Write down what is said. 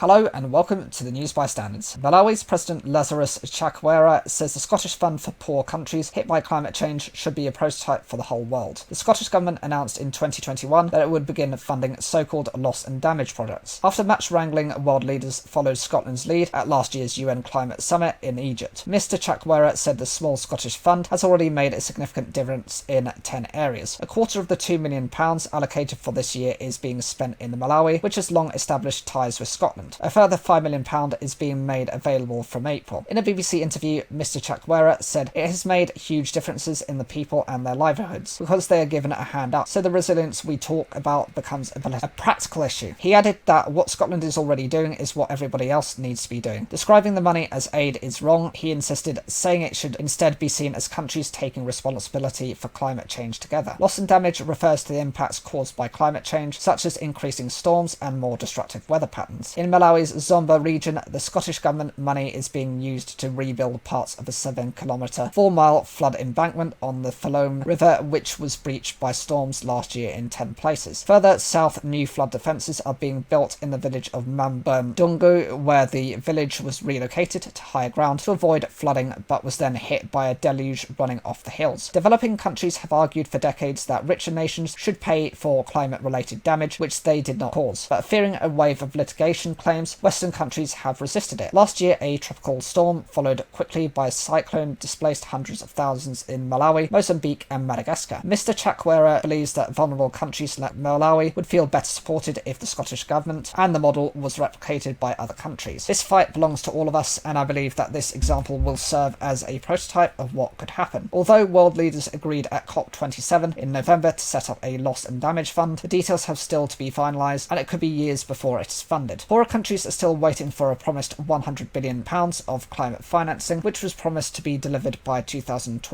Hello and welcome to the News by Standards. Malawi's President Lazarus Chakwera says the Scottish Fund for Poor Countries hit by climate change should be a prototype for the whole world. The Scottish Government announced in 2021 that it would begin funding so-called loss and damage projects, after match wrangling world leaders followed Scotland's lead at last year's UN Climate Summit in Egypt. Mr Chakwera said the small Scottish fund has already made a significant difference in 10 areas. A quarter of the £2 million allocated for this year is being spent in Malawi, which has long established ties with Scotland. A further £5 million is being made available from April. In a BBC interview, Mr Chakwera said it has made huge differences in the people and their livelihoods because they are given a hand up, so the resilience we talk about becomes a practical issue. He added that what Scotland is already doing is what everybody else needs to be doing. Describing the money as aid is wrong, he insisted, saying it should instead be seen as countries taking responsibility for climate change together. Loss and damage refers to the impacts caused by climate change, such as increasing storms and more destructive weather patterns. In Malawi's Zomba region, the Scottish Government money is being used to rebuild parts of a 7-kilometre, 4-mile flood embankment on the Falome River, which was breached by storms last year in 10 places. Further south, new flood defences are being built in the village of Mambundungu, where the village was relocated to higher ground to avoid flooding, but was then hit by a deluge running off the hills. Developing countries have argued for decades that richer nations should pay for climate-related damage, which they did not cause, but fearing a wave of litigation claims, Western countries have resisted it. Last year, a tropical storm, followed quickly by a cyclone, displaced hundreds of thousands in Malawi, Mozambique and Madagascar. Mr Chakwera believes that vulnerable countries like Malawi would feel better supported if the Scottish Government and the model was replicated by other countries. This fight belongs to all of us, and I believe that this example will serve as a prototype of what could happen. Although world leaders agreed at COP27 in November to set up a loss and damage fund, the details have still to be finalised, and it could be years before it is funded. Poorer countries are still waiting for a promised £100 billion of climate financing, which was promised to be delivered by 2020.